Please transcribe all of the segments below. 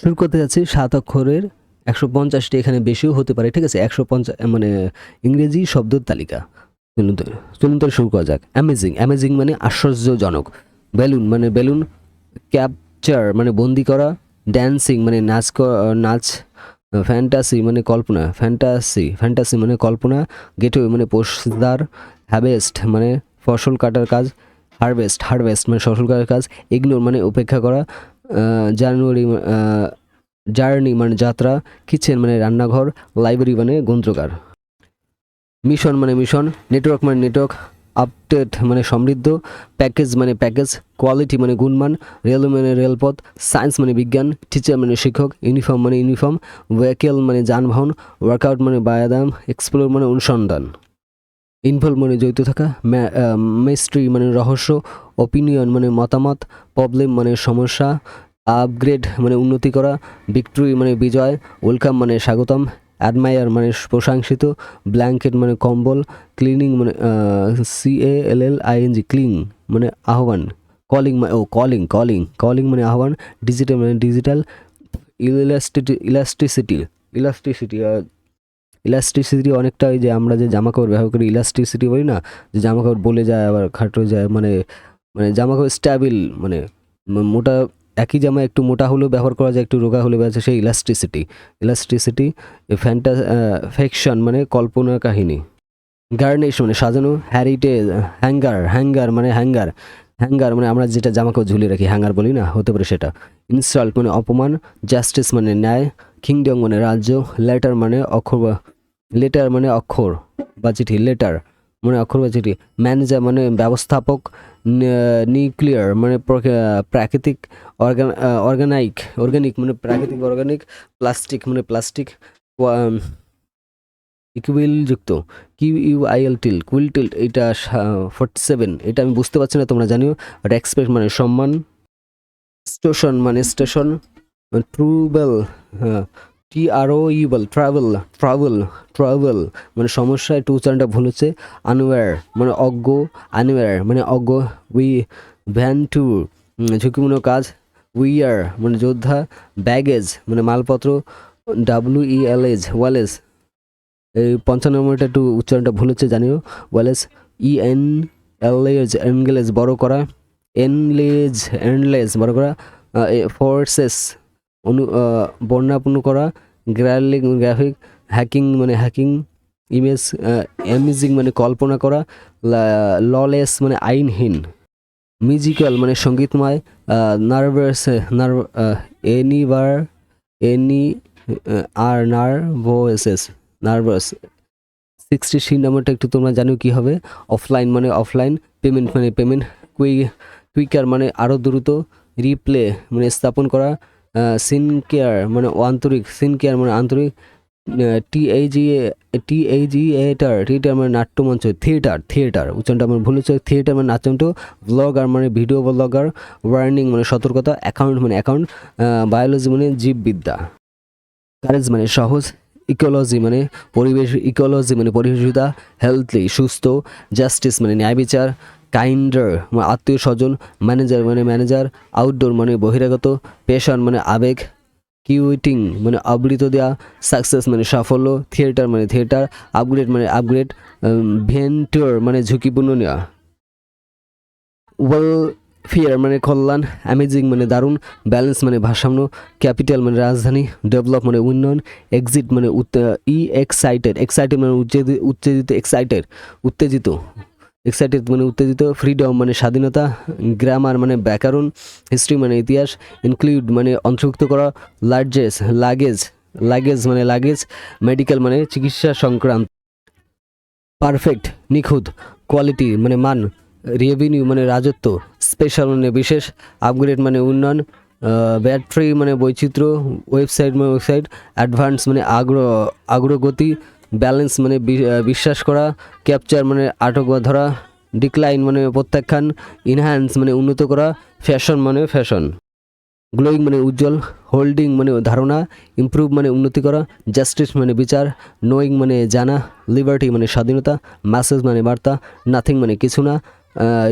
শুরু করতে যাচ্ছি 7 অক্ষরের 150টি, এখানে বেশিও হতে পারে, ঠিক আছে। 150 মানে ইংরেজি শব্দের তালিকা। চলুন তো শুরু করা যাক। অ্যামেজিং, অ্যামেজিং মানে আশ্চর্যজনক। বেলুন মানে বেলুন। ক্যাপচার মানে বন্দি করা। ড্যান্সিং মানে নাচ। ফ্যান্টাসি মানে কল্পনা, ফ্যান্টাসি মানে কল্পনা। গেটওয়ে মানে পোশদার। হারভেস্ট মানে ফসল কাটার কাজ। হারভেস্ট মানে ফসল কাটার কাজ। ইগনোর মানে উপেক্ষা করা। জার্নি মানে যাত্রা। কিচেন মানে রান্নাঘর। লাইব্রেরি মানে গ্রন্থাগার। মিশন মানে মিশন। নেটওয়ার্ক মানে নেটওয়ার্ক। আপডেট মানে সমৃদ্ধ। প্যাকেজ মানে প্যাকেজ। কোয়ালিটি মানে গুণমান। রেলওয়ে মানে রেলপথ। সায়েন্স মানে বিজ্ঞান। টিচার মানে শিক্ষক। ইউনিফর্ম মানে ইউনিফর্ম। ভেহিকেল মানে যানবাহন। ওয়ার্কআউট মানে ব্যায়াম। এক্সপ্লোর মানে অনুসন্ধান। ইনভলভ মানে জড়িত থাকা। মিস্ট্রি মানে রহস্য। ওপিনিয়ন মানে মতামত। প্রবলেম মানে সমস্যা। আপগ্রেড মানে উন্নতি করা। ভিক্টরি মানে বিজয়। ওয়েলকাম মানে স্বাগতম। অ্যাডমায়ার মানে প্রশংসিত। ব্ল্যাঙ্কেট মানে কম্বল। ক্লিনিং মানে CALLING ক্লিং মানে আহ্বান। কলিং মানে কলিং মানে আহ্বান। ডিজিটাল মানে ডিজিটাল। ইলাস্টিসিটি ইলাস্টিসিটি অনেকটা ওই যে আমরা যে জামাকাপড় ব্যবহার করি, ইলাস্টিসিটি বলি না, যে জামাকাপড় বলে যায় আবার খাটো হয়ে যায়, মানে মানে জামাকাপড় স্ট্যাবিল, মানে মোটা, একই জামা একটু মোটা হলেও ব্যবহার করা যায়, একটু রোগা হলে ব্যবহার, সেই ইলাস্টিসিটি। ফ্যাকশন মানে কল্পনা কাহিনী। গার্নিশ মানে সাজানো। হ্যারিটেজ হ্যাঙ্গার মানে আমরা যেটা জামাকাপড় ঝুলিয়ে রাখি, হ্যাঙ্গার বলি না, হতে পারে সেটা। ইনসাল্ট মানে অপমান। জাস্টিস মানে ন্যায়। কিংডম মানে রাজ্য। লেটার মানে অক্ষর বা চিঠি। ম্যানেজার মানে ব্যবস্থাপক। নিউক্লিয়ার মানে প্রাকৃতিক। অর্গানিক মানে প্রাকৃতিক অর্গানিক। প্লাস্টিক মানে প্লাস্টিক। ইকুইলযুক্ত। কুইলটিল্ট, এটা 47, এটা আমি বুঝতে পারছি না, তোমরা জানিও। বাট এক্সপ্রেস মানে সম্মান। স্টেশন মানে স্টেশন। ট্রুবেল, হ্যাঁ, ট্রাভেল মানে সমস্যা, একটু উচ্চারণটা ভুল হচ্ছে। আনওয়্যার মানে অজ্ঞ। উই ভ্যান টু ঝুঁকিপূর্ণ কাজ। উইয়ার মানে যোদ্ধা। ব্যাগেজ মানে মালপত্র। ওয়ালেস, এই 55 নম্বরটা একটু উচ্চারণটা ভুল হচ্ছে, জানিও। ওয়ালেস। এনগেলেজ বড় করা। এনলেজ বড় করা। ফোর্সেস বর্ণাপন্ন করা। গ্রাফিক। হ্যাকিং। ইমেজ। অ্যামেজিং মানে কল্পনা করা। ললেস মানে আইনহীন। মিউজিক্যাল মানে সঙ্গীতময়। নার্ভাস। 63 নম্বরটা একটু তোমরা জানো কি হবে। অফলাইন মানে অফলাইন। পেমেন্ট মানে পেমেন্ট। কুইকার মানে আরও দ্রুত। রিপ্লে মানে স্থাপন করা। সিনকেয়ার মানে আন্তরিক। থিয়েটার মানে নাট্যমঞ্চ। থিয়েটার উচ্চারণটা আমার ভুল হচ্ছে। থিয়েটার মানে নাট্যমঞ্চ। ব্লগার মানে ভিডিও ব্লগার। ওয়ার্নিং মানে সতর্কতা। অ্যাকাউন্ট মানে অ্যাকাউন্ট। বায়োলজি মানে জীববিদ্যা। কারেজ মানে সহজ। ইকোলজি মানে পরিবেশবিদ্যা। হেলথলি সুস্থ। জাস্টিস মানে ন্যায় বিচার। কাইন্ডার মানে আত্মীয় স্বজন। ম্যানেজার। আউটডোর মানে বহিরাগত। পেশন মানে আবেগ। কিউইটিং মানে আবৃত দেওয়া। সাকসেস মানে সাফল্য। থিয়েটার মানে থিয়েটার। আপগ্রেড। ভেন্টুর মানে ঝুঁকিপূর্ণ নেওয়া। ওয়েলফেয়ার মানে কল্যাণ। অ্যামেজিং মানে দারুণ। ব্যালেন্স মানে ভারসাম্য। ক্যাপিটাল মানে রাজধানী। ডেভেলপ মানে উন্নয়ন। এক্সিট মানে এক্সাইটেড মানে উত্তেজিত। ফ্রিডম মানে স্বাধীনতা। গ্রামার মানে ব্যাকরণ। হিস্ট্রি মানে ইতিহাস। ইনক্লুড মানে অন্তর্ভুক্ত করা। লাগেজ মানে লাগেজ। মেডিকেল মানে চিকিৎসা সংক্রান্ত। পারফেক্ট নিখুঁত। কোয়ালিটি মানে মান। রেভিনিউ মানে রাজত্ব। স্পেশাল মানে বিশেষ। আপগ্রেড মানে উন্নয়ন। ব্যাটারি মানে বৈচিত্র্য। ওয়েবসাইট মানে ওয়েবসাইট। অ্যাডভান্স মানে আগ্রগতি। ব্যালেন্স মানে বিশ্বাস করা। ক্যাপচার মানে আটক বা ধরা। ডিক্লাইন মানে প্রত্যাখ্যান। ইনহ্যান্স মানে উন্নত করা। ফ্যাশন মানে ফ্যাশন। গ্লোয়িং মানে উজ্জ্বল। হোল্ডিং মানে ধারণা। ইমপ্রুভ মানে উন্নতি করা। জাস্টিস মানে বিচার। নোয়িং মানে জানা। লিবার্টি মানে স্বাধীনতা। মেসেজ মানে বার্তা। নাথিং মানে কিছু না।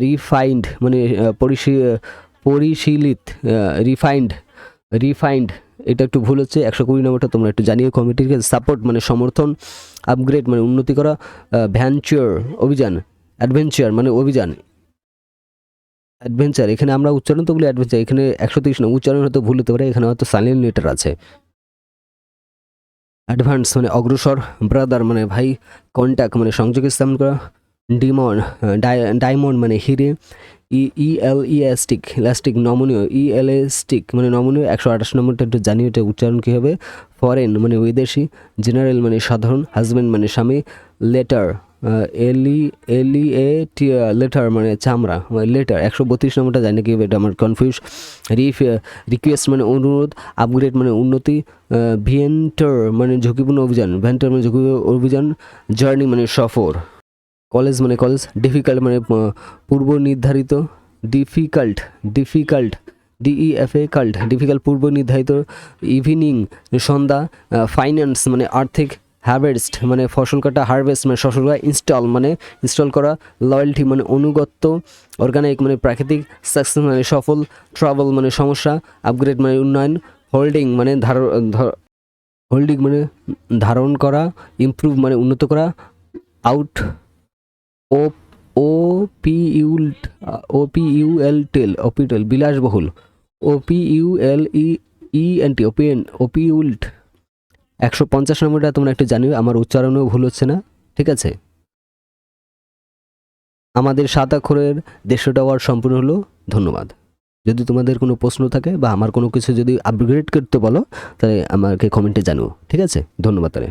রিফাইন্ড মানে পরিশীলিত। রিফাইন্ড এটা একটু ভুল হচ্ছে, 120 নম্বরটা তোমরা একটু জানিয়ে কমিটিকে। সাপোর্ট মানে সমর্থন, আপগ্রেড মানে উন্নতি করা, ভ্যাঞ্চার অভিযান, অ্যাডভেঞ্চার মানে অভিযান, অ্যাডভেঞ্চার এখানে আমরা উচ্চারণ তো বলি অ্যাডভেঞ্চার, এখানে 130 না, উচ্চারণ হয়তো ভুল হতে পারে, এখানে হয়তো সাইলেন্ট লেটার আছে। অ্যাডভান্স মানে অগ্রসর, ব্রাদার মানে ভাই, কন্ট্যাক্ট মানে সংযোগ স্থাপন করা, ডিমন্ড ডায়মন্ড মানে হিরে, ইএলইএস্টিক ইলাস্টিক নমনীয়, ইএলএস্টিক মানে নমনীয়। 128 নম্বরটা একটু জানি এটা উচ্চারণ কী হবে। ফরেন মানে বিদেশি, জেনারেল মানে সাধারণ, হাজব্যান্ড মানে স্বামী, লেটার লেটার মানে চামড়া, লেটার। 132 নম্বরটা জানি কি হবে, এটা আমার কনফিউজ। রিকোয়েস্ট মানে অনুরোধ, আপগ্রেড মানে উন্নতি, ভিয়েন্টার মানে ঝুঁকিপূর্ণ অভিযান, ভেন্টার মানে ঝুঁকিপূর্ণ অভিযান, জার্নি মানে সফর। কলেজ মানে কলেজ, ডিফিকাল্ট মানে পূর্ব নির্ধারিত, ডিফিকাল্ট ডিইএফএ কাল্ট ডিফিকাল্ট পূর্ব নির্ধারিত, ইভিনিং সন্ধ্যা, ফাইন্যান্স মানে আর্থিক, হারভেস্ট মানে ফসল কাটা, হারভেস্ট মানে ফসল কাটা, ইনস্টল করা, লয়্যালটি মানে অনুগত্য, অর্গানিক মানে প্রাকৃতিক, সাকসেস মানে সফল, ট্রাভেল মানে সমস্যা, আপগ্রেড মানে উন্নয়ন, হোল্ডিং মানে ধারণ করা, ইমপ্রুভ মানে উন্নত করা, আউট ওপিউল বিলাসবহুল, ওপিউল্ট। 150 নম্বরটা তোমরা একটু জানিও, আমার উচ্চারণও ভুল হচ্ছে না, ঠিক আছে। আমাদের 7 অক্ষরের 150টা ওয়ার্ড সম্পূর্ণ হলো। ধন্যবাদ। যদি তোমাদের কোনো প্রশ্ন থাকে বা আমার কোনো কিছু যদি আপগ্রেড করতে বলো তাহলে আমাকে কমেন্টে জানিও, ঠিক আছে। ধন্যবাদ তাহলে।